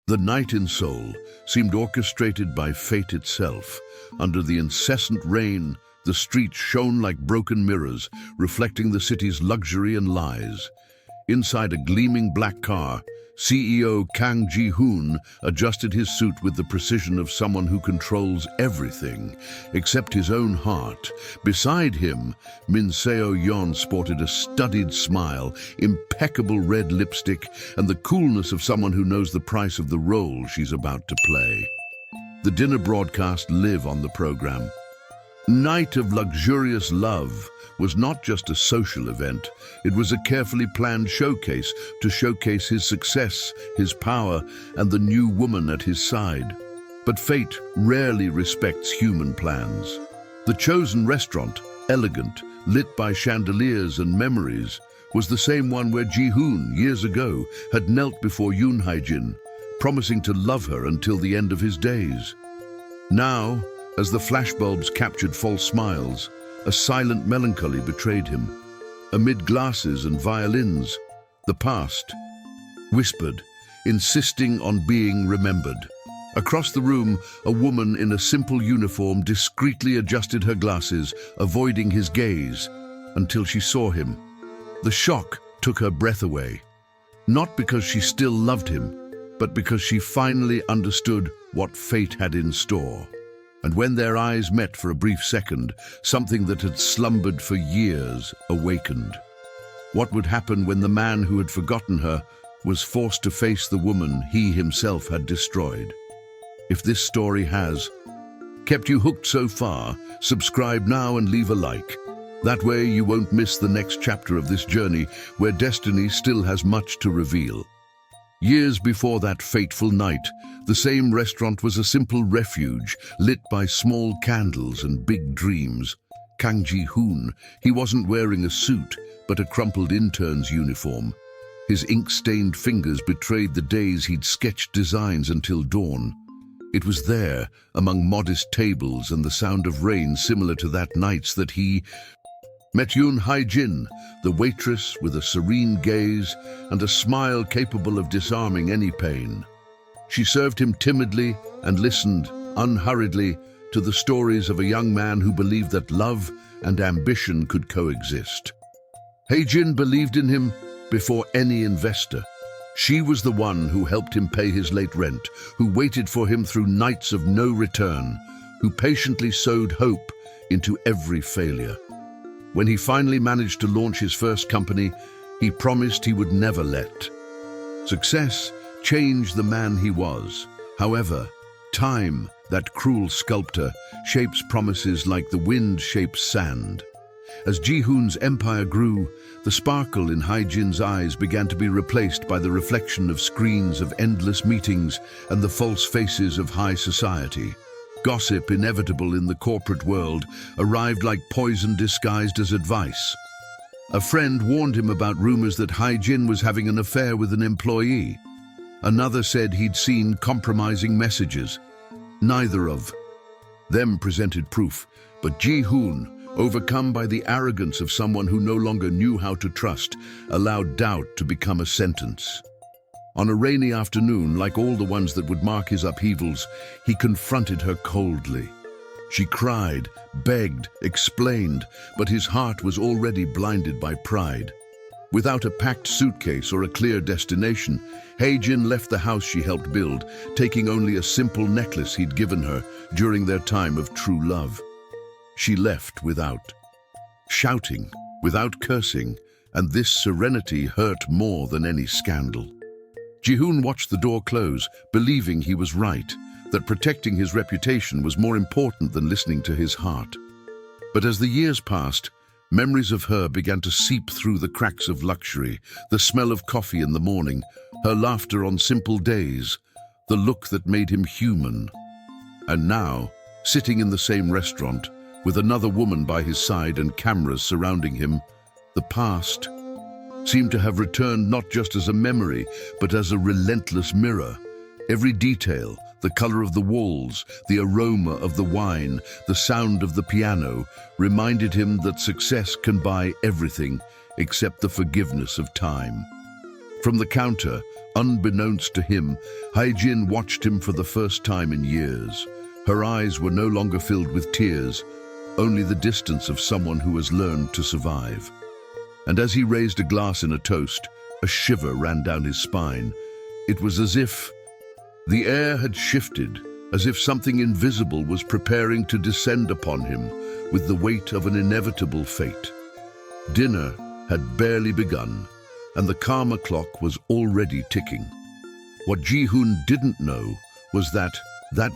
The night in Seoul seemed orchestrated by fate itself. Under the incessant rain, the streets shone like broken mirrors, reflecting the city's luxury and lies. Inside a gleaming black car, CEO Kang Ji-hoon adjusted his suit with the precision of someone who controls everything, except his own heart. Beside him, Min Seo-yeon sported a studied smile, impeccable red lipstick, and the coolness of someone who knows the price of the role she's about to play. The dinner broadcast live on the program. Night of Luxurious Love was not just a social event, it was a carefully planned showcase to showcase his success, his power, and the new woman at his side. But fate rarely respects human plans. The chosen restaurant, elegant, lit by chandeliers and memories, was the same one where Ji-hoon, years ago, had knelt before Yoon Hae-jin, promising to love her until the end of his days. Now, as the flashbulbs captured false smiles, a silent melancholy betrayed him. Amid glasses and violins, the past whispered, insisting on being remembered. Across the room, a woman in a simple uniform discreetly adjusted her glasses, avoiding his gaze, until she saw him. The shock took her breath away, not because she still loved him, but because she finally understood what fate had in store. And when their eyes met for a brief second, something that had slumbered for years awakened. What would happen when the man who had forgotten her was forced to face the woman he himself had destroyed? If this story has kept you hooked so far, subscribe now and leave a like. That way you won't miss the next chapter of this journey where destiny still has much to reveal. Years before that fateful night, the same restaurant was a simple refuge, lit by small candles and big dreams. Kang Ji-hoon, he wasn't wearing a suit, but a crumpled intern's uniform. His ink-stained fingers betrayed the days he'd sketched designs until dawn. It was there, among modest tables and the sound of rain similar to that night's, that he met Yoon Hae-jin, the waitress with a serene gaze and a smile capable of disarming any pain. She served him timidly and listened, unhurriedly, to the stories of a young man who believed that love and ambition could coexist. Hae-jin believed in him before any investor. She was the one who helped him pay his late rent, who waited for him through nights of no return, who patiently sowed hope into every failure. When he finally managed to launch his first company, he promised he would never let success change the man he was. However, time, that cruel sculptor, shapes promises like the wind shapes sand. As Ji-hoon's empire grew, the sparkle in Hae-jin's eyes began to be replaced by the reflection of screens of endless meetings and the false faces of high society. Gossip, inevitable in the corporate world, arrived like poison disguised as advice. A friend warned him about rumors that Hae-jin was having an affair with an employee. Another said he'd seen compromising messages. Neither of them presented proof, but Ji-hoon, overcome by the arrogance of someone who no longer knew how to trust, allowed doubt to become a sentence. On a rainy afternoon, like all the ones that would mark his upheavals, he confronted her coldly. She cried, begged, explained, but his heart was already blinded by pride. Without a packed suitcase or a clear destination, Hae-jin left the house she helped build, taking only a simple necklace he'd given her during their time of true love. She left without shouting, without cursing, and this serenity hurt more than any scandal. Ji-hoon watched the door close, believing he was right, that protecting his reputation was more important than listening to his heart. But as the years passed, memories of her began to seep through the cracks of luxury, the smell of coffee in the morning, her laughter on simple days, the look that made him human. And now, sitting in the same restaurant, with another woman by his side and cameras surrounding him, the past seemed to have returned not just as a memory, but as a relentless mirror. Every detail, the color of the walls, the aroma of the wine, the sound of the piano, reminded him that success can buy everything except the forgiveness of time. From the counter, unbeknownst to him, Hae-jin watched him for the first time in years. Her eyes were no longer filled with tears, only the distance of someone who has learned to survive. And as he raised a glass in a toast, a shiver ran down his spine. It was as if the air had shifted, as if something invisible was preparing to descend upon him with the weight of an inevitable fate. Dinner had barely begun, and the karma clock was already ticking. What Ji-hoon didn't know was that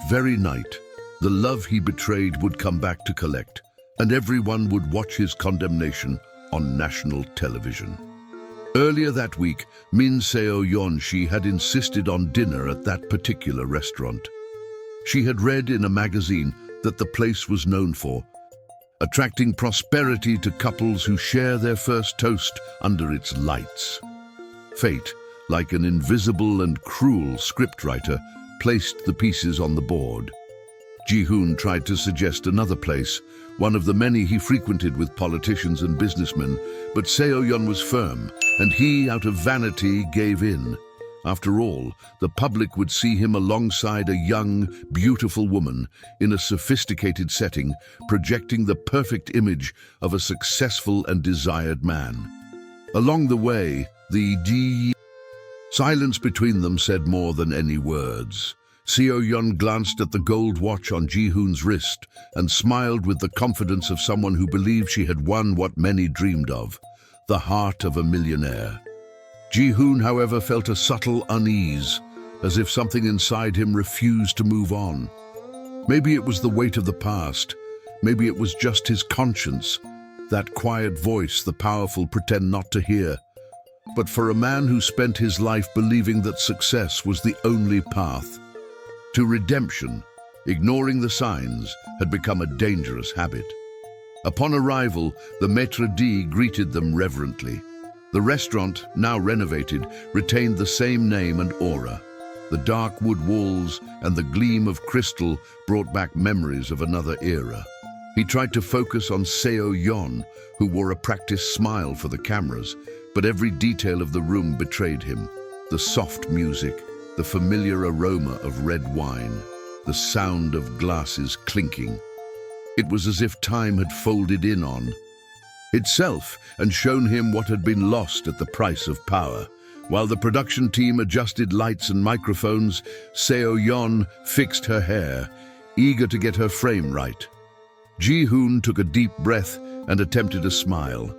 very night, the love he betrayed would come back to collect, and everyone would watch his condemnation on national television. Earlier that week, Min Seo-yeon had insisted on dinner at that particular restaurant. She had read in a magazine that the place was known for attracting prosperity to couples who share their first toast under its lights. Fate, like an invisible and cruel scriptwriter, placed the pieces on the board. Ji-hoon tried to suggest another place, one of the many he frequented with politicians and businessmen, but Seo-yeon was firm, and he, out of vanity, gave in. After all, the public would see him alongside a young, beautiful woman in a sophisticated setting, projecting the perfect image of a successful and desired man. Along the way, the silence between them said more than any words. Seo-yeon glanced at the gold watch on Ji-hoon's wrist and smiled with the confidence of someone who believed she had won what many dreamed of, the heart of a millionaire. Ji-hoon, however, felt a subtle unease, as if something inside him refused to move on. Maybe it was the weight of the past. Maybe it was just his conscience, that quiet voice the powerful pretend not to hear. But for a man who spent his life believing that success was the only path to redemption, ignoring the signs had become a dangerous habit. Upon arrival, the maître d' greeted them reverently. The restaurant, now renovated, retained the same name and aura. The dark wood walls and the gleam of crystal brought back memories of another era. He tried to focus on Seo-yeon, who wore a practiced smile for the cameras, but every detail of the room betrayed him. The soft music, the familiar aroma of red wine, the sound of glasses clinking. It was as if time had folded in on itself and shown him what had been lost at the price of power. While the production team adjusted lights and microphones, Seo-yeon fixed her hair, eager to get her frame right. Ji-hoon took a deep breath and attempted a smile,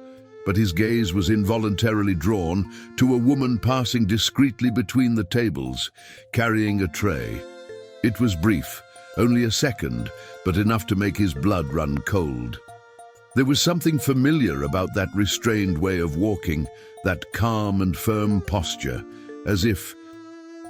but his gaze was involuntarily drawn to a woman passing discreetly between the tables, carrying a tray. It was brief, only a second, but enough to make his blood run cold. There was something familiar about that restrained way of walking, that calm and firm posture, as if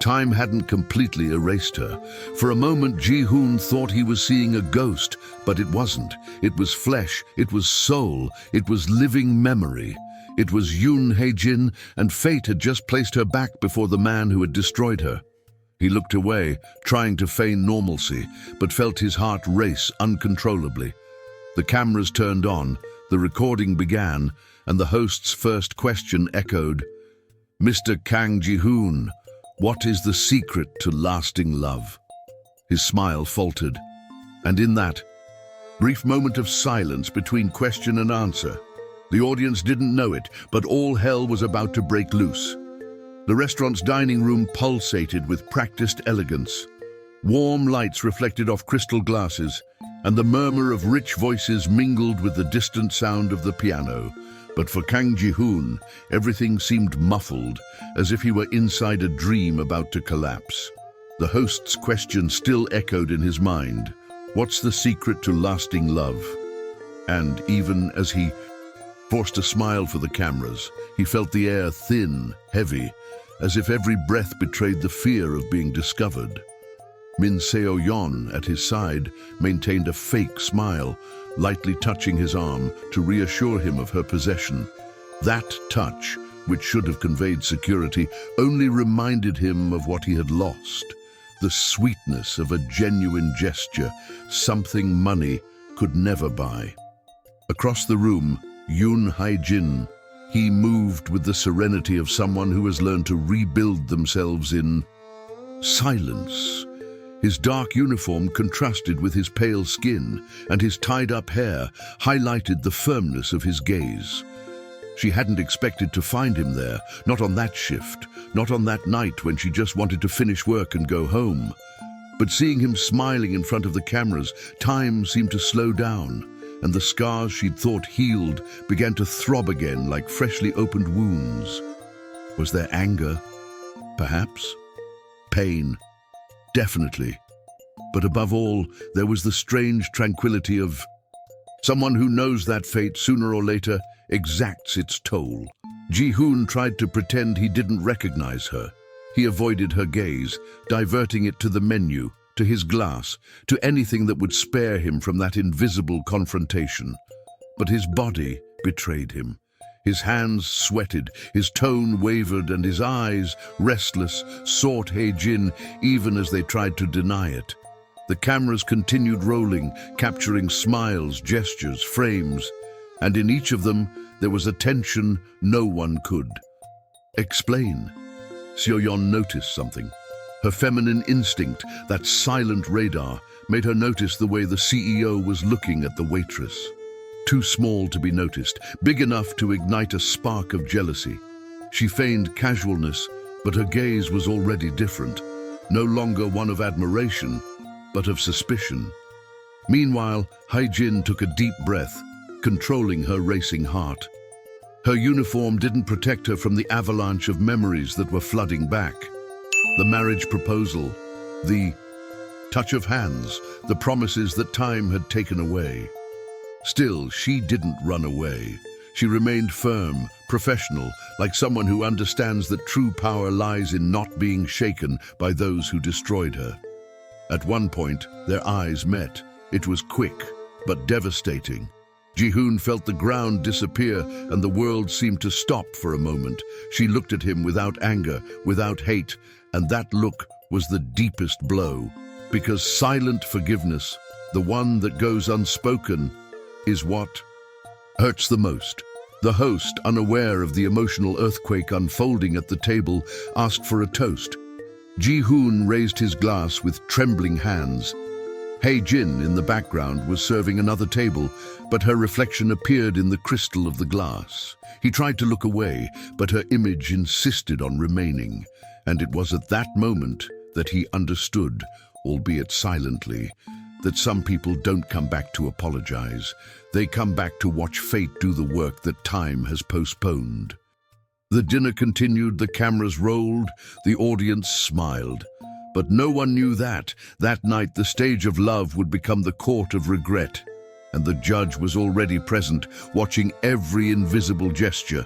time hadn't completely erased her. For a moment, Ji-hoon thought he was seeing a ghost, but it wasn't. It was flesh, it was soul, it was living memory. It was Yoon Hae-jin, and fate had just placed her back before the man who had destroyed her. He looked away, trying to feign normalcy, but felt his heart race uncontrollably. The cameras turned on, the recording began, and the host's first question echoed, "Mr. Kang Ji-hoon, what is the secret to lasting love?" His smile faltered, and in that brief moment of silence between question and answer, the audience didn't know it, but all hell was about to break loose. The restaurant's dining room pulsated with practiced elegance. Warm lights reflected off crystal glasses, and the murmur of rich voices mingled with the distant sound of the piano. But for Kang Ji-hoon, everything seemed muffled, as if he were inside a dream about to collapse. The host's question still echoed in his mind. What's the secret to lasting love? And even as he forced a smile for the cameras, he felt the air thin, heavy, as if every breath betrayed the fear of being discovered. Min Seo-yeon, at his side, maintained a fake smile, lightly touching his arm to reassure him of her possession. That touch, which should have conveyed security, only reminded him of what he had lost. The sweetness of a genuine gesture, something money could never buy. Across the room, Yoon Hae-jin, He moved with the serenity of someone who has learned to rebuild themselves in silence. His dark uniform contrasted with his pale skin, and his tied-up hair highlighted the firmness of his gaze. She hadn't expected to find him there, not on that shift, not on that night when she just wanted to finish work and go home. But seeing him smiling in front of the cameras, time seemed to slow down, and the scars she'd thought healed began to throb again like freshly opened wounds. Was there anger? Perhaps. Pain? Definitely. But above all, there was the strange tranquility of someone who knows that fate, sooner or later, exacts its toll. Ji-hoon tried to pretend he didn't recognize her. He avoided her gaze, diverting it to the menu, to his glass, to anything that would spare him from that invisible confrontation. But his body betrayed him. His hands sweated, his tone wavered, and his eyes, restless, sought Hae-jin even as they tried to deny it. The cameras continued rolling, capturing smiles, gestures, frames, and in each of them there was a tension no one could explain. Seo-yeon noticed something. Her feminine instinct, that silent radar, made her notice the way the CEO was looking at the waitress. Too small to be noticed, big enough to ignite a spark of jealousy. She feigned casualness, but her gaze was already different. No longer one of admiration, but of suspicion. Meanwhile, Hae-jin took a deep breath, controlling her racing heart. Her uniform didn't protect her from the avalanche of memories that were flooding back. The marriage proposal, the touch of hands, the promises that time had taken away. Still, she didn't run away. She remained firm, professional, like someone who understands that true power lies in not being shaken by those who destroyed her. At one point, their eyes met. It was quick, but devastating. Ji-hoon felt the ground disappear and the world seemed to stop for a moment. She looked at him without anger, without hate, and that look was the deepest blow. Because silent forgiveness, the one that goes unspoken, is what hurts the most. The host, unaware of the emotional earthquake unfolding at the table, asked for a toast. Ji-hoon raised his glass with trembling hands. Hae-jin, in the background, was serving another table, but her reflection appeared in the crystal of the glass. He tried to look away, but her image insisted on remaining, and it was at that moment that he understood, albeit silently, that some people don't come back to apologize. They come back to watch fate do the work that time has postponed. The dinner continued, the cameras rolled, the audience smiled. But no one knew that night the stage of love would become the court of regret, and the judge was already present, watching every invisible gesture.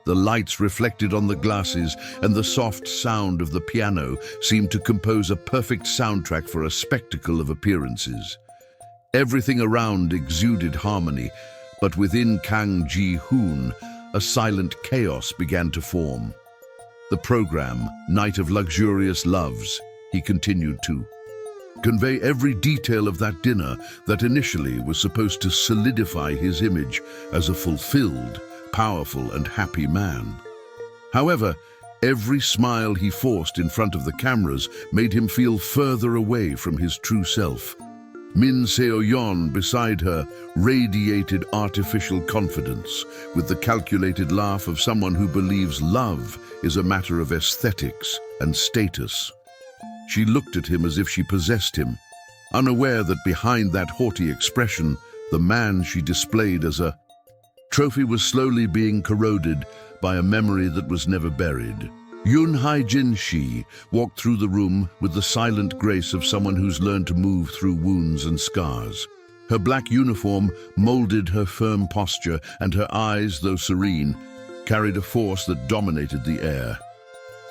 The lights reflected on the glasses, and the soft sound of the piano seemed to compose a perfect soundtrack for a spectacle of appearances. Everything around exuded harmony, but within Kang Ji-hoon, a silent chaos began to form. The program, Night of Luxurious Loves, he continued to convey every detail of that dinner that initially was supposed to solidify his image as a fulfilled, powerful and happy man. However, every smile he forced in front of the cameras made him feel further away from his true self. Min Seo-yeon beside her radiated artificial confidence, with the calculated laugh of someone who believes love is a matter of aesthetics and status. She looked at him as if she possessed him, unaware that behind that haughty expression, the man she displayed as a trophy was slowly being corroded by a memory that was never buried. Yoon Hae-jin walked through the room with the silent grace of someone who's learned to move through wounds and scars. Her black uniform molded her firm posture, and her eyes, though serene, carried a force that dominated the air.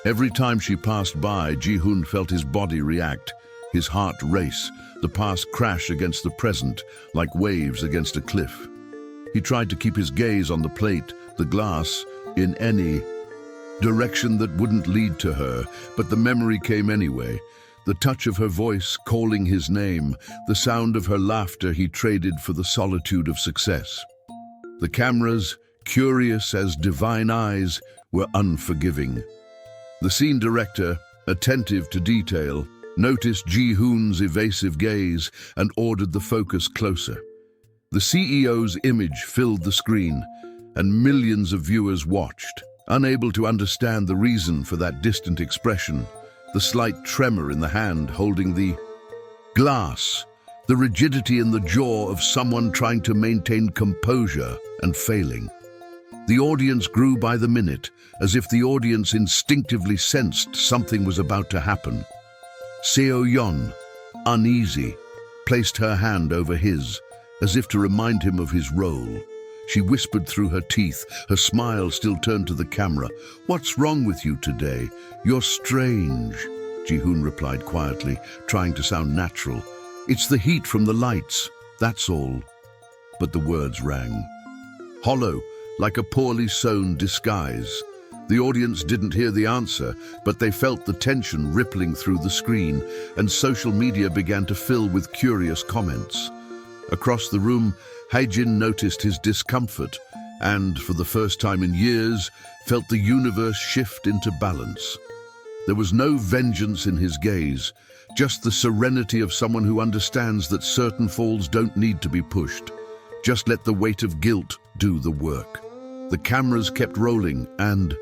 Every time she passed by, Ji-hoon felt his body react, his heart race, the past crash against the present, like waves against a cliff. He tried to keep his gaze on the plate, the glass, in any direction that wouldn't lead to her, but the memory came anyway. The touch of her voice calling his name, the sound of her laughter he traded for the solitude of success. The cameras curious as divine eyes, were unforgiving. The scene director, attentive to detail, noticed Ji-hoon's evasive gaze and ordered the focus closer. The CEO's image filled the screen, and millions of viewers watched, unable to understand the reason for that distant expression, the slight tremor in the hand holding the glass, the rigidity in the jaw of someone trying to maintain composure and failing. The audience grew by the minute, as if the audience instinctively sensed something was about to happen. Seo Yeon, uneasy, placed her hand over his, as if to remind him of his role. She whispered through her teeth, her smile still turned to the camera. "What's wrong with you today? You're strange," Ji-hoon replied quietly, trying to sound natural. "It's the heat from the lights, that's all." But the words rang hollow, like a poorly sewn disguise. The audience didn't hear the answer, but they felt the tension rippling through the screen, and social media began to fill with curious comments. Across the room, Hae-jin noticed his discomfort and, for the first time in years, felt the universe shift into balance. There was no vengeance in his gaze, just the serenity of someone who understands that certain falls don't need to be pushed. Just let the weight of guilt do the work. The cameras kept rolling and,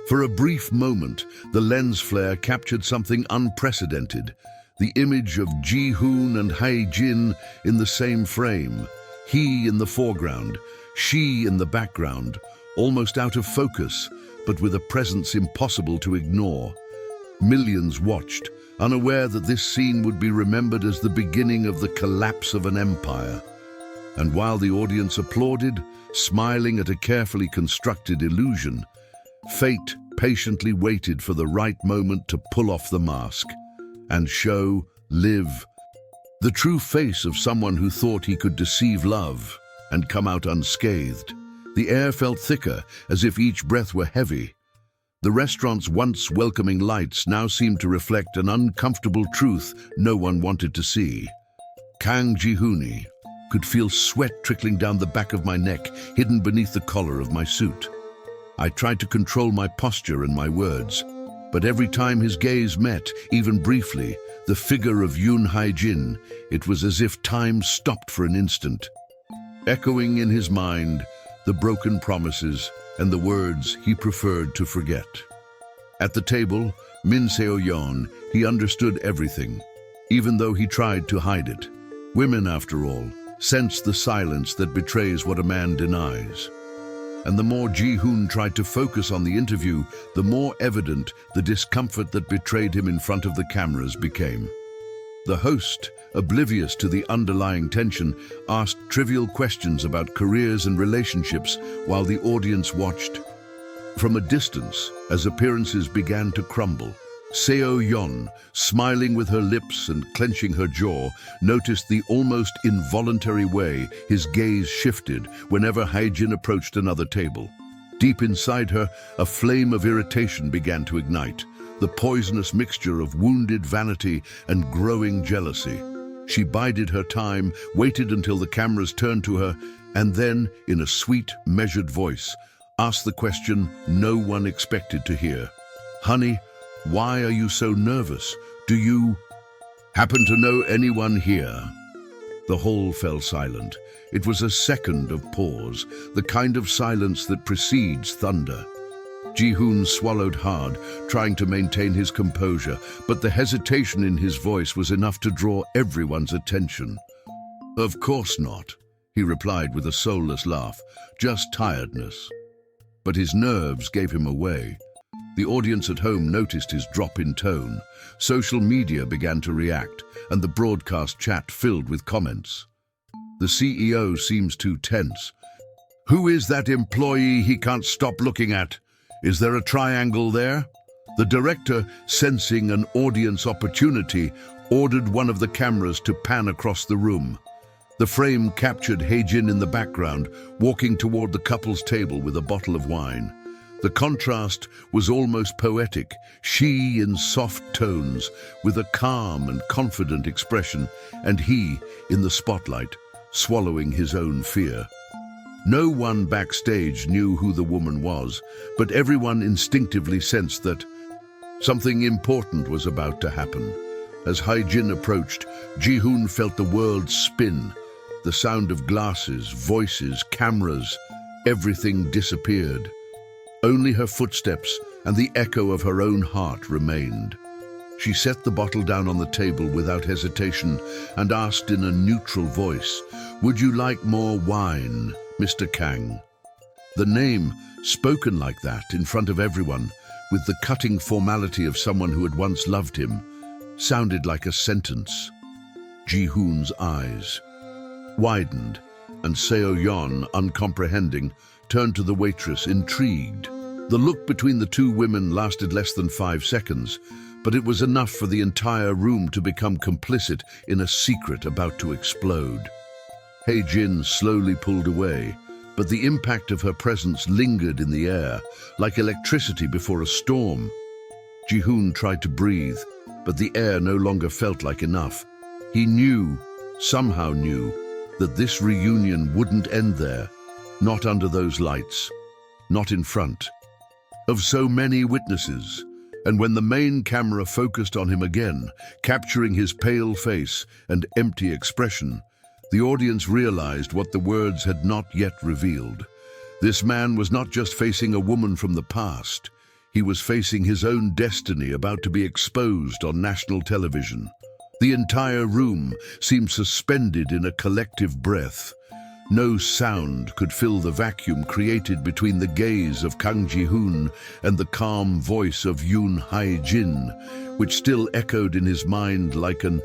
for a brief moment, the lens flare captured something unprecedented. The image of Ji-hoon and Hae-jin in the same frame. He in the foreground, she in the background, almost out of focus, but with a presence impossible to ignore. Millions watched, unaware that this scene would be remembered as the beginning of the collapse of an empire. And while the audience applauded, smiling at a carefully constructed illusion, fate patiently waited for the right moment to pull off the mask and show, live, the true face of someone who thought he could deceive love and come out unscathed. The air felt thicker, as if each breath were heavy. The restaurant's once welcoming lights now seemed to reflect an uncomfortable truth no one wanted to see. Kang Ji-hoon could feel sweat trickling down the back of my neck, hidden beneath the collar of my suit. I tried to control my posture and my words, but every time his gaze met, even briefly, the figure of Yoon Hae-jin, it was as if time stopped for an instant. Echoing in his mind, the broken promises and the words he preferred to forget. At the table, Min Seo-yeon, he understood everything, even though he tried to hide it. Women, after all, sense the silence that betrays what a man denies. And the more Ji-hoon tried to focus on the interview, the more evident the discomfort that betrayed him in front of the cameras became. The host, oblivious to the underlying tension, asked trivial questions about careers and relationships while the audience watched. From a distance, as appearances began to crumble, Seo Yeon, smiling with her lips and clenching her jaw, noticed the almost involuntary way his gaze shifted whenever Hae-jin approached another table. Deep inside her, a flame of irritation began to ignite, the poisonous mixture of wounded vanity and growing jealousy. She bided her time, waited until the cameras turned to her, and then, in a sweet, measured voice, asked the question no one expected to hear. "Honey, why are you so nervous? Do you happen to know anyone here?" The hall fell silent. It was a second of pause, the kind of silence that precedes thunder. Ji-hoon swallowed hard, trying to maintain his composure, but the hesitation in his voice was enough to draw everyone's attention. "Of course not," he replied with a soulless laugh, "just tiredness." But his nerves gave him away. The audience at home noticed his drop in tone. Social media began to react, and the broadcast chat filled with comments. "The CEO seems too tense. Who is that employee he can't stop looking at? Is there a triangle there?" The director, sensing an audience opportunity, ordered one of the cameras to pan across the room. The frame captured Hae-jin in the background, walking toward the couple's table with a bottle of wine. The contrast was almost poetic, she in soft tones, with a calm and confident expression, and he, in the spotlight, swallowing his own fear. No one backstage knew who the woman was, but everyone instinctively sensed that something important was about to happen. As Hae-jin approached, Ji-hoon felt the world spin. The sound of glasses, voices, cameras, everything disappeared. Only her footsteps and the echo of her own heart remained. She set the bottle down on the table without hesitation and asked in a neutral voice, "Would you like more wine, Mr. Kang?" The name, spoken like that in front of everyone, with the cutting formality of someone who had once loved him, sounded like a sentence. Ji-hoon's eyes widened, and Seo-yeon, uncomprehending, turned to the waitress, intrigued. The look between the two women lasted less than 5 seconds, but it was enough for the entire room to become complicit in a secret about to explode. Hae-jin slowly pulled away, but the impact of her presence lingered in the air, like electricity before a storm. Ji-hoon tried to breathe, but the air no longer felt like enough. He knew, somehow knew, that this reunion wouldn't end there, not under those lights, not in front of so many witnesses. And when the main camera focused on him again, capturing his pale face and empty expression, the audience realized what the words had not yet revealed. This man was not just facing a woman from the past. He was facing his own destiny about to be exposed on national television. The entire room seemed suspended in a collective breath. No sound could fill the vacuum created between the gaze of Kang Ji-hoon and the calm voice of Yoon Hae-jin, which still echoed in his mind like an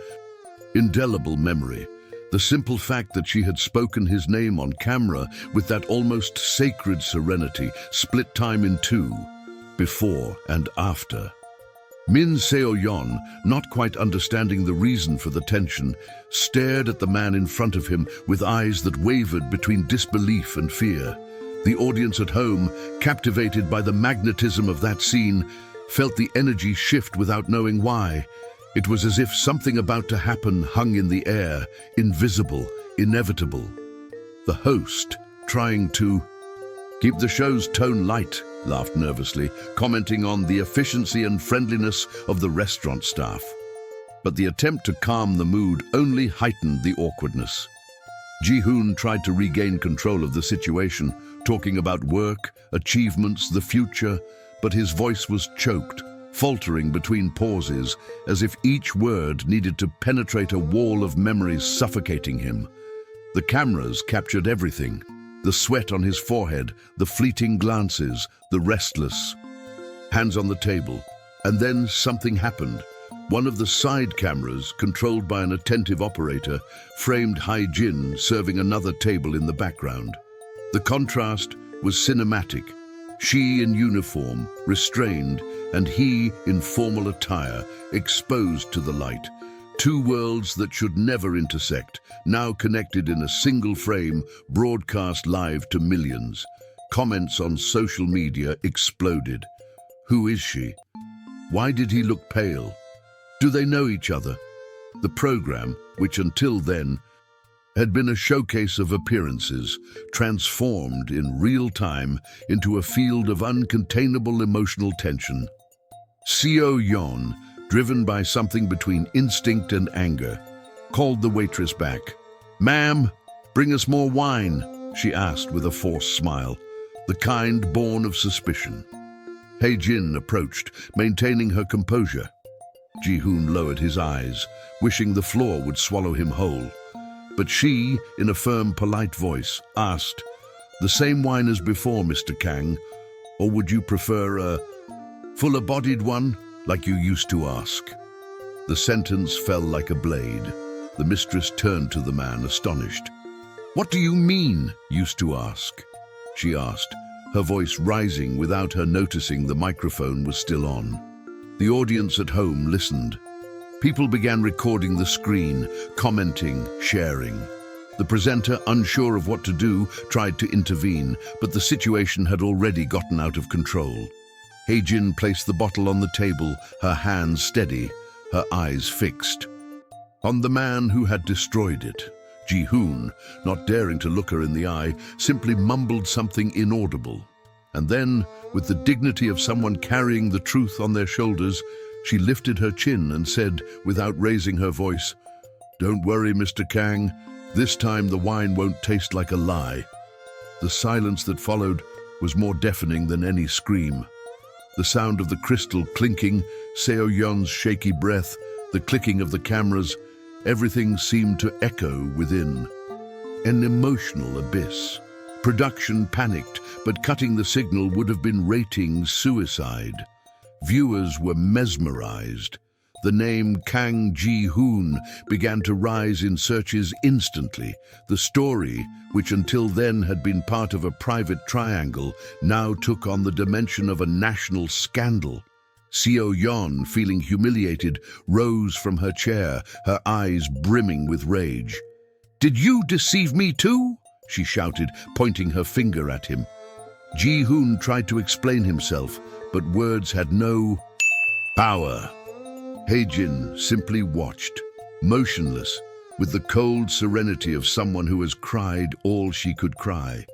indelible memory. The simple fact that she had spoken his name on camera with that almost sacred serenity split time in two, before and after. Min Seo-yeon, not quite understanding the reason for the tension, stared at the man in front of him with eyes that wavered between disbelief and fear. The audience at home, captivated by the magnetism of that scene, felt the energy shift without knowing why. It was as if something about to happen hung in the air, invisible, inevitable. The host, trying to keep the show's tone light, laughed nervously, commenting on the efficiency and friendliness of the restaurant staff. But the attempt to calm the mood only heightened the awkwardness. Ji-hoon tried to regain control of the situation, talking about work, achievements, the future, but his voice was choked, faltering between pauses, as if each word needed to penetrate a wall of memories suffocating him. The cameras captured everything. The sweat on his forehead, the fleeting glances, the restless hands on the table. And then something happened. One of the side cameras, controlled by an attentive operator, framed Hae-jin serving another table in the background. The contrast was cinematic. She in uniform, restrained, and he in formal attire, exposed to the light. Two worlds that should never intersect, now connected in a single frame, broadcast live to millions. Comments on social media exploded. Who is she? Why did he look pale? Do they know each other? The program, which until then had been a showcase of appearances, transformed in real time into a field of uncontainable emotional tension. Seo-yeon, driven by something between instinct and anger, called the waitress back. "Ma'am, bring us more wine," she asked with a forced smile, the kind born of suspicion. Hae-jin approached, maintaining her composure. Ji-hoon lowered his eyes, wishing the floor would swallow him whole. But she, in a firm, polite voice, asked, "The same wine as before, Mr. Kang, or would you prefer a fuller-bodied one, like you used to ask?" The sentence fell like a blade. The mistress turned to the man, astonished. "What do you mean, used to ask?" she asked, her voice rising without her noticing the microphone was still on. The audience at home listened. People began recording the screen, commenting, sharing. The presenter, unsure of what to do, tried to intervene, but the situation had already gotten out of control. Hae-jin placed the bottle on the table, her hands steady, her eyes fixed on the man who had destroyed it. Ji-hoon, not daring to look her in the eye, simply mumbled something inaudible. And then, with the dignity of someone carrying the truth on their shoulders, she lifted her chin and said, without raising her voice, "Don't worry, Mr. Kang. This time the wine won't taste like a lie." The silence that followed was more deafening than any scream. The sound of the crystal clinking, Seo Yeon's shaky breath, the clicking of the cameras, everything seemed to echo within. An emotional abyss. Production panicked, but cutting the signal would have been rating suicide. Viewers were mesmerized. The name Kang Ji-hoon began to rise in searches instantly. The story, which until then had been part of a private triangle, now took on the dimension of a national scandal. Seo Yeon, feeling humiliated, rose from her chair, her eyes brimming with rage. "Did you deceive me too?" she shouted, pointing her finger at him. Ji-hoon tried to explain himself, but words had no power. Hae-jin simply watched, motionless, with the cold serenity of someone who has cried all she could cry.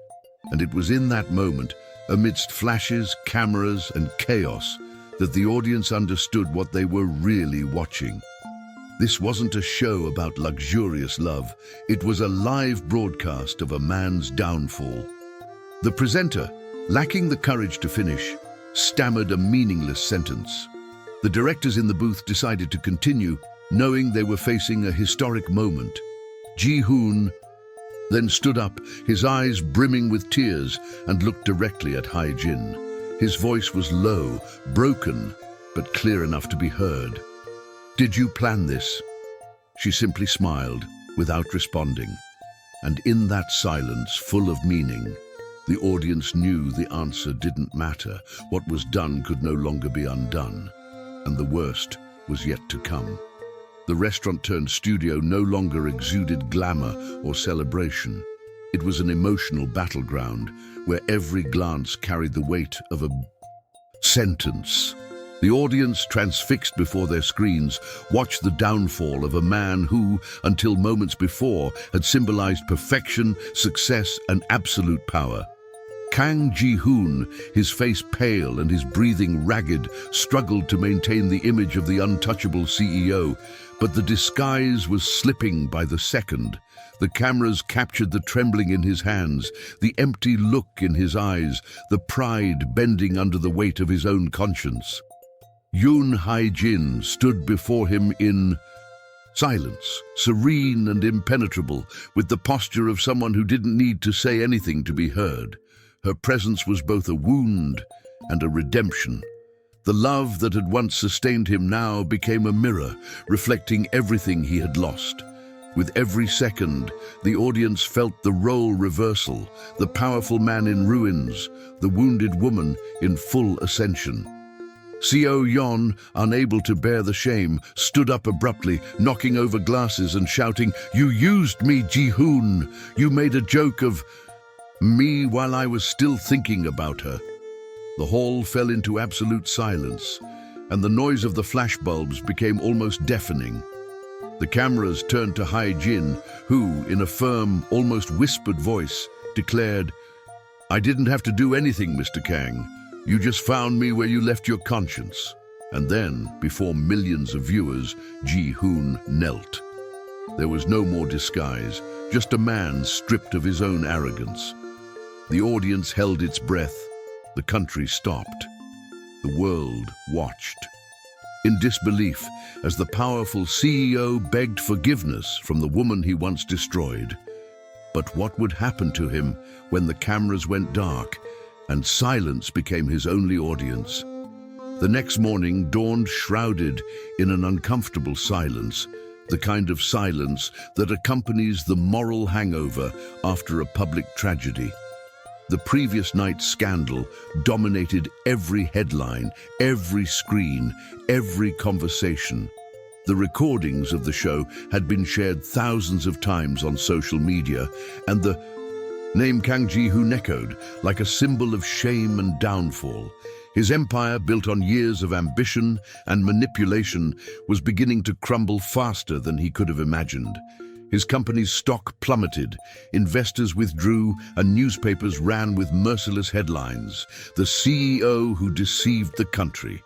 And it was in that moment, amidst flashes, cameras, and chaos, that the audience understood what they were really watching. This wasn't a show about luxurious love. It was a live broadcast of a man's downfall. The presenter, lacking the courage to finish, stammered a meaningless sentence. The directors in the booth decided to continue, knowing they were facing a historic moment. Ji-hoon then stood up, his eyes brimming with tears, and looked directly at Hae-jin. His voice was low, broken, but clear enough to be heard. "Did you plan this?" She simply smiled, without responding. And in that silence, full of meaning, the audience knew the answer didn't matter. What was done could no longer be undone. And the worst was yet to come. The restaurant-turned-studio no longer exuded glamour or celebration. It was an emotional battleground where every glance carried the weight of a sentence. The audience, transfixed before their screens, watched the downfall of a man who, until moments before, had symbolized perfection, success, and absolute power. Kang Ji-hoon, his face pale and his breathing ragged, struggled to maintain the image of the untouchable CEO, but the disguise was slipping by the second. The cameras captured the trembling in his hands, the empty look in his eyes, the pride bending under the weight of his own conscience. Yoon Hae-jin stood before him in silence, serene and impenetrable, with the posture of someone who didn't need to say anything to be heard. Her presence was both a wound and a redemption. The love that had once sustained him now became a mirror, reflecting everything he had lost. With every second, the audience felt the role reversal, the powerful man in ruins, the wounded woman in full ascension. Seo Yeon, unable to bear the shame, stood up abruptly, knocking over glasses and shouting, "You used me, Ji-hoon! You made a joke of me while I was still thinking about her." The hall fell into absolute silence, and the noise of the flashbulbs became almost deafening. The cameras turned to Hae-jin, who, in a firm, almost whispered voice, declared, "I didn't have to do anything, Mr. Kang. You just found me where you left your conscience." And then, before millions of viewers, Ji-hoon knelt. There was no more disguise, just a man stripped of his own arrogance. The audience held its breath. The country stopped. The world watched. In disbelief, as the powerful CEO begged forgiveness from the woman he once destroyed. But what would happen to him when the cameras went dark and silence became his only audience? The next morning dawned shrouded in an uncomfortable silence, the kind of silence that accompanies the moral hangover after a public tragedy. The previous night's scandal dominated every headline, every screen, every conversation. The recordings of the show had been shared thousands of times on social media, and the name Kang Ji-hoon echoed like a symbol of shame and downfall. His empire, built on years of ambition and manipulation, was beginning to crumble faster than he could have imagined. His company's stock plummeted, investors withdrew, and newspapers ran with merciless headlines. The CEO who deceived the country.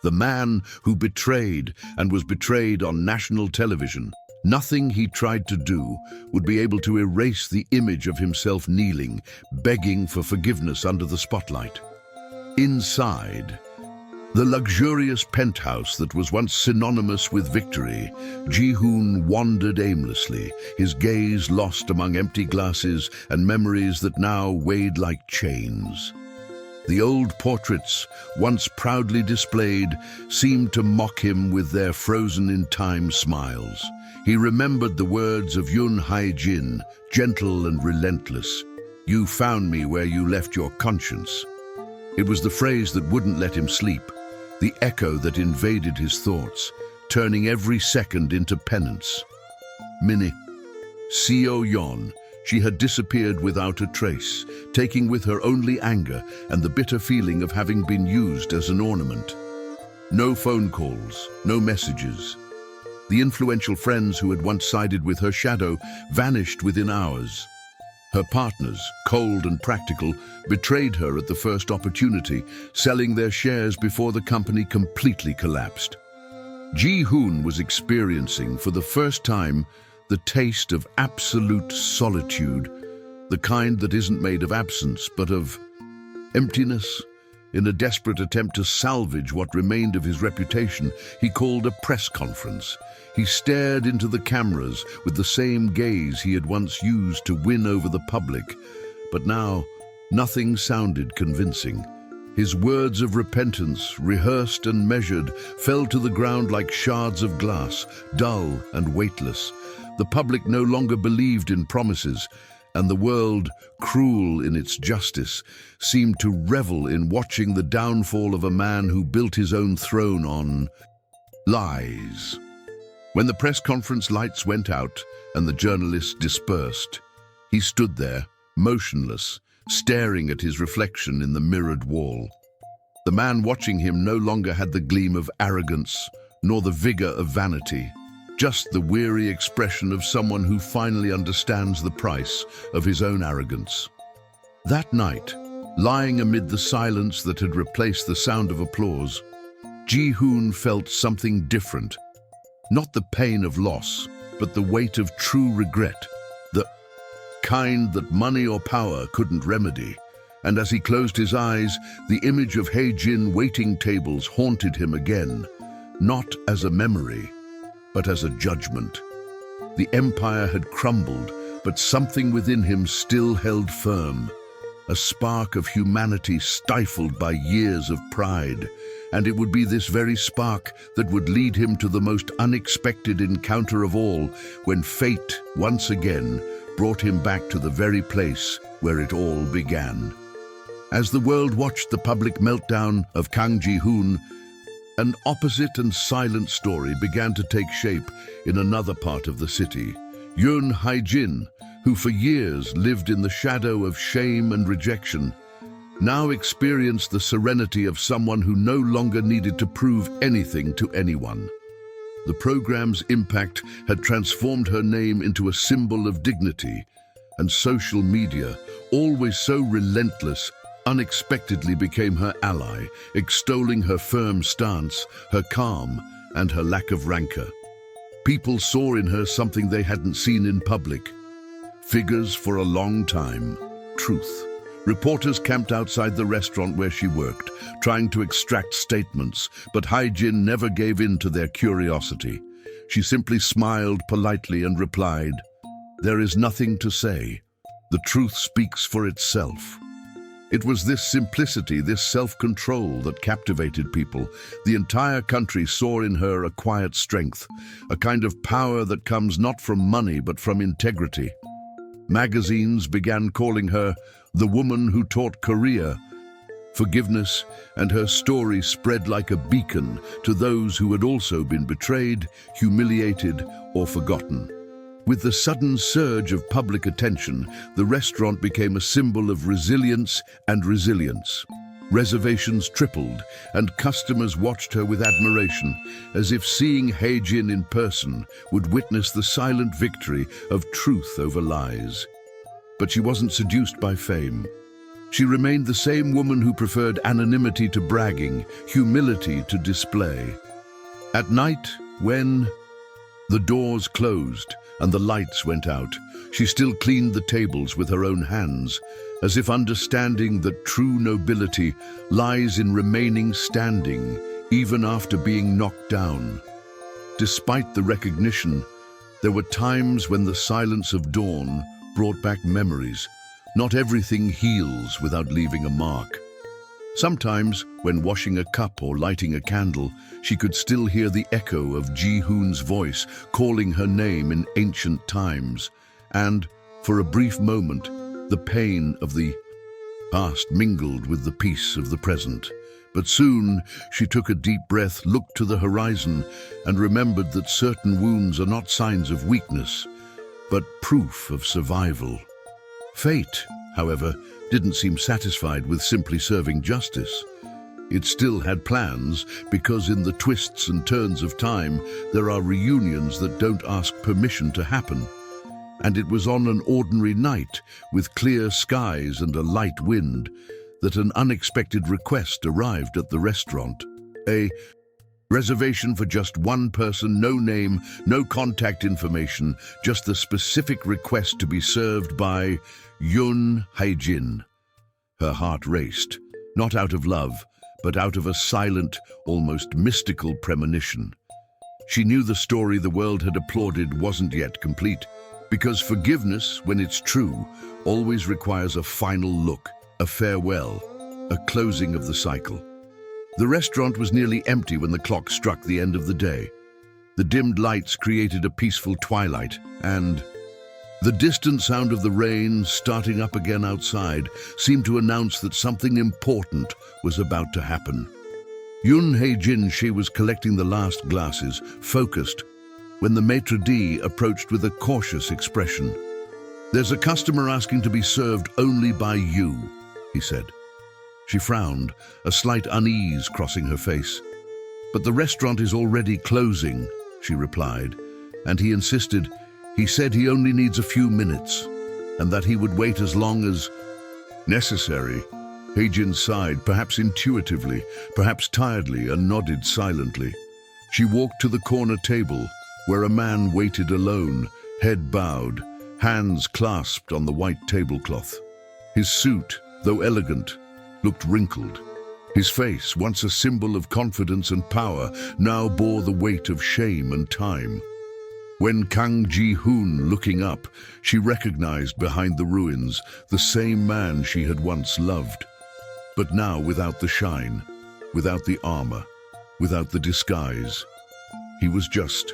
The man who betrayed and was betrayed on national television. Nothing he tried to do would be able to erase the image of himself kneeling, begging for forgiveness under the spotlight. Inside, the luxurious penthouse that was once synonymous with victory, Ji-hoon wandered aimlessly, his gaze lost among empty glasses and memories that now weighed like chains. The old portraits, once proudly displayed, seemed to mock him with their frozen-in-time smiles. He remembered the words of Yoon Hae-jin, gentle and relentless. "You found me where you left your conscience." It was the phrase that wouldn't let him sleep, the echo that invaded his thoughts, turning every second into penance. Minnie, Seo Yeon, she had disappeared without a trace, taking with her only anger and the bitter feeling of having been used as an ornament. No phone calls, no messages. The influential friends who had once sided with her shadow vanished within hours. Her partners, cold and practical, betrayed her at the first opportunity, selling their shares before the company completely collapsed. Ji-hoon was experiencing, for the first time, the taste of absolute solitude, the kind that isn't made of absence, but of emptiness. In a desperate attempt to salvage what remained of his reputation, he called a press conference. He stared into the cameras with the same gaze he had once used to win over the public, but now nothing sounded convincing. His words of repentance, rehearsed and measured, fell to the ground like shards of glass, dull and weightless. The public no longer believed in promises, and the world, cruel in its justice, seemed to revel in watching the downfall of a man who built his own throne on lies. When the press conference lights went out and the journalists dispersed, he stood there, motionless, staring at his reflection in the mirrored wall. The man watching him no longer had the gleam of arrogance, nor the vigor of vanity, just the weary expression of someone who finally understands the price of his own arrogance. That night, lying amid the silence that had replaced the sound of applause, Ji-hoon felt something different. Not the pain of loss, but the weight of true regret, the kind that money or power couldn't remedy. And as he closed his eyes, the image of Hae-jin waiting tables haunted him again, not as a memory, but as a judgment. The empire had crumbled, but something within him still held firm, a spark of humanity stifled by years of pride. And it would be this very spark that would lead him to the most unexpected encounter of all, when fate, once again, brought him back to the very place where it all began. As the world watched the public meltdown of Kang Ji-hoon, an opposite and silent story began to take shape in another part of the city. Yoon Hae-jin, who for years lived in the shadow of shame and rejection, now experienced the serenity of someone who no longer needed to prove anything to anyone. The program's impact had transformed her name into a symbol of dignity, and social media, always so relentless, unexpectedly became her ally, extolling her firm stance, her calm, and her lack of rancor. People saw in her something they hadn't seen in public. Figures for a long time. Truth. Reporters camped outside the restaurant where she worked, trying to extract statements, but Hae-jin never gave in to their curiosity. She simply smiled politely and replied, "There is nothing to say. The truth speaks for itself." It was this simplicity, this self-control that captivated people. The entire country saw in her a quiet strength, a kind of power that comes not from money but from integrity. Magazines began calling her the woman who taught Korea forgiveness, and her story spread like a beacon to those who had also been betrayed, humiliated, or forgotten. With the sudden surge of public attention, the restaurant became a symbol of resilience and resilience. Reservations tripled, and customers watched her with admiration, as if seeing Hae-jin in person would witness the silent victory of truth over lies. But she wasn't seduced by fame. She remained the same woman who preferred anonymity to bragging, humility to display. At night, when the doors closed and the lights went out, she still cleaned the tables with her own hands, as if understanding that true nobility lies in remaining standing even after being knocked down. Despite the recognition, there were times when the silence of dawn brought back memories. Not everything heals without leaving a mark. Sometimes, when washing a cup or lighting a candle, she could still hear the echo of Ji-hoon's voice calling her name in ancient times. And, for a brief moment, the pain of the past mingled with the peace of the present. But soon, she took a deep breath, looked to the horizon, and remembered that certain wounds are not signs of weakness, but proof of survival. Fate, however, didn't seem satisfied with simply serving justice. It still had plans, because in the twists and turns of time, there are reunions that don't ask permission to happen. And it was on an ordinary night, with clear skies and a light wind, that an unexpected request arrived at the restaurant. A reservation for just one person, no name, no contact information, just the specific request to be served by Yoon Hae-jin. Her heart raced, not out of love, but out of a silent, almost mystical premonition. She knew the story the world had applauded wasn't yet complete, because forgiveness, when it's true, always requires a final look, a farewell, a closing of the cycle. The restaurant was nearly empty when the clock struck the end of the day. The dimmed lights created a peaceful twilight, and the distant sound of the rain starting up again outside seemed to announce that something important was about to happen. Yoon Hae-jin, she was collecting the last glasses, focused, when the maitre d' approached with a cautious expression. "There's a customer asking to be served only by you," he said. She frowned, a slight unease crossing her face. "But the restaurant is already closing," she replied, and he insisted. He said he only needs a few minutes, and that he would wait as long as necessary. Hae-jin sighed, perhaps intuitively, perhaps tiredly, and nodded silently. She walked to the corner table, where a man waited alone, head bowed, hands clasped on the white tablecloth. His suit, though elegant, looked wrinkled. His face, once a symbol of confidence and power, now bore the weight of shame and time. When Kang Ji-hoon, looking up, she recognized behind the ruins the same man she had once loved. But now without the shine, without the armor, without the disguise. He was just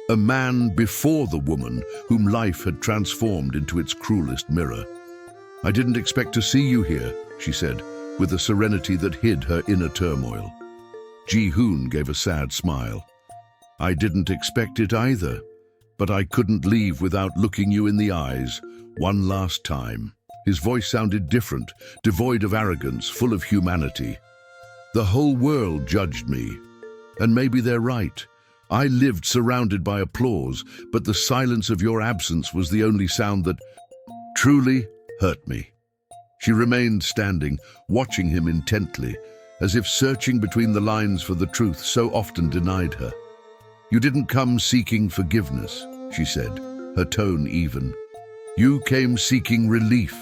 a man before the woman whom life had transformed into its cruelest mirror. "I didn't expect to see you here," she said, with a serenity that hid her inner turmoil. Ji-hoon gave a sad smile. "I didn't expect it either, but I couldn't leave without looking you in the eyes one last time." His voice sounded different, devoid of arrogance, full of humanity. "The whole world judged me, and maybe they're right. I lived surrounded by applause, but the silence of your absence was the only sound that truly hurt me." She remained standing, watching him intently, as if searching between the lines for the truth so often denied her. "You didn't come seeking forgiveness," she said, her tone even. "You came seeking relief."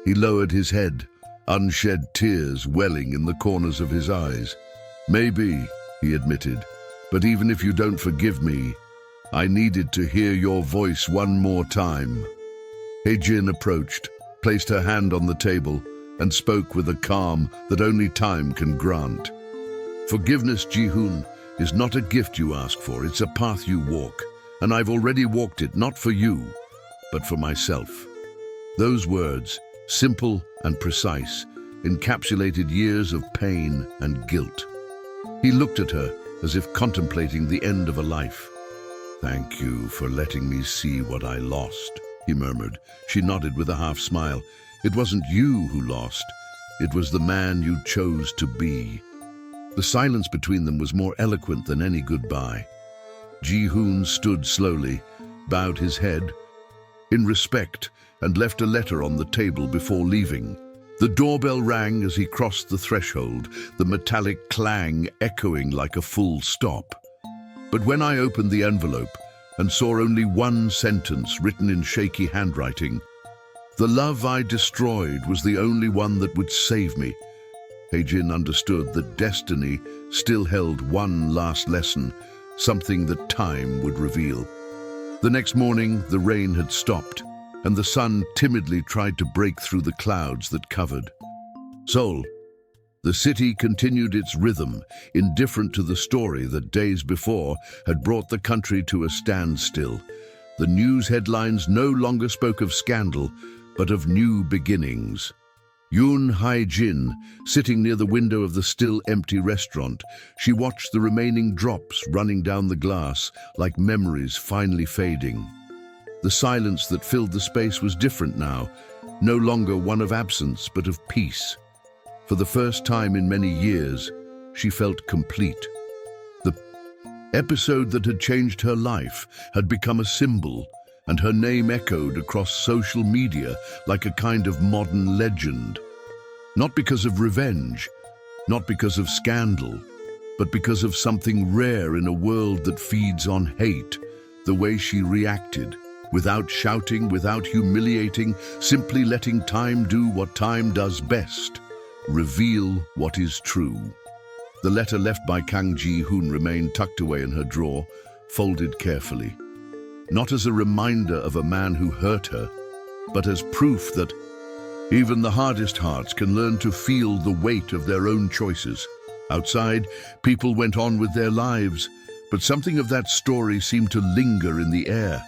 He lowered his head, unshed tears welling in the corners of his eyes. "Maybe," he admitted, "but even if you don't forgive me, I needed to hear your voice one more time." Hae-jin approached, placed her hand on the table, and spoke with a calm that only time can grant. "Forgiveness, Ji-hoon, is not a gift you ask for, it's a path you walk, and I've already walked it, not for you, but for myself." Those words, simple and precise, encapsulated years of pain and guilt. He looked at her as if contemplating the end of a life. "Thank you for letting me see what I lost," he murmured. She nodded with a half smile. "It wasn't you who lost. It was the man you chose to be. The silence between them was more eloquent than any goodbye. Ji-hoon stood slowly, bowed his head in respect, and left a letter on the table before leaving. The doorbell rang as he crossed the threshold, the metallic clang echoing like a full stop. But when I opened the envelope and saw only one sentence written in shaky handwriting, "The love I destroyed was the only one that would save me," Hae-jin understood that destiny still held one last lesson, something that time would reveal. The next morning, the rain had stopped, and the sun timidly tried to break through the clouds that covered Seoul. The city continued its rhythm, indifferent to the story that days before had brought the country to a standstill. The news headlines no longer spoke of scandal, but of new beginnings. Yoon Hae-jin, sitting near the window of the still empty restaurant, she watched the remaining drops running down the glass like memories finally fading. The silence that filled the space was different now, no longer one of absence but of peace. For the first time in many years, she felt complete. The episode that had changed her life had become a symbol, and her name echoed across social media like a kind of modern legend. Not because of revenge, not because of scandal, but because of something rare in a world that feeds on hate, the way she reacted, without shouting, without humiliating, simply letting time do what time does best, reveal what is true. The letter left by Kang Ji-hoon remained tucked away in her drawer, folded carefully. Not as a reminder of a man who hurt her, but as proof that even the hardest hearts can learn to feel the weight of their own choices. Outside, people went on with their lives, but something of that story seemed to linger in the air,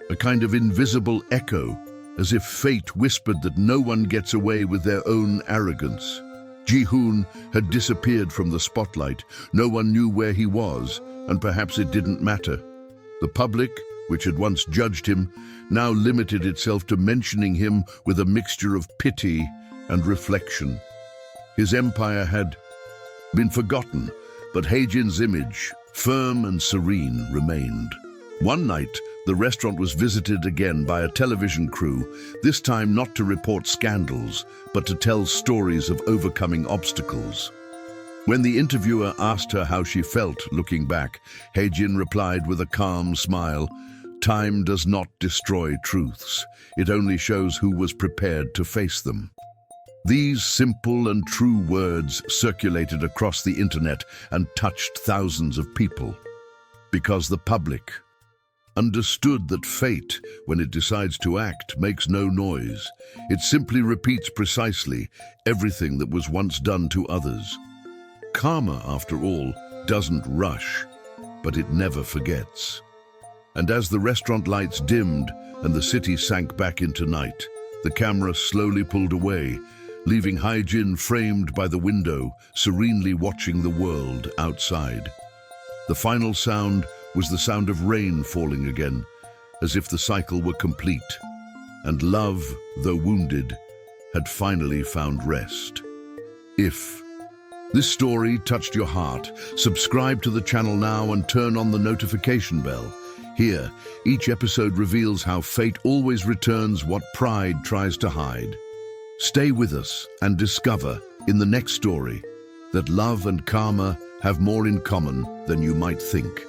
a kind of invisible echo, as if fate whispered that no one gets away with their own arrogance. Ji-hoon had disappeared from the spotlight. No one knew where he was, and perhaps it didn't matter. The public, which had once judged him, now limited itself to mentioning him with a mixture of pity and reflection. His empire had been forgotten, but Hae-jin's image, firm and serene, remained. One night, the restaurant was visited again by a television crew, this time not to report scandals, but to tell stories of overcoming obstacles. When the interviewer asked her how she felt looking back, Hae-jin replied with a calm smile, "Time does not destroy truths. It only shows who was prepared to face them." These simple and true words circulated across the internet and touched thousands of people. Because the public understood that fate, when it decides to act, makes no noise. It simply repeats precisely everything that was once done to others. Karma, after all, doesn't rush, but it never forgets. And as the restaurant lights dimmed and the city sank back into night, the camera slowly pulled away, leaving Hae-jin framed by the window, serenely watching the world outside. The final sound was the sound of rain falling again, as if the cycle were complete, and love, though wounded, had finally found rest. If this story touched your heart, subscribe to the channel now and turn on the notification bell. Here, each episode reveals how fate always returns what pride tries to hide. Stay with us and discover, in the next story, that love and karma have more in common than you might think.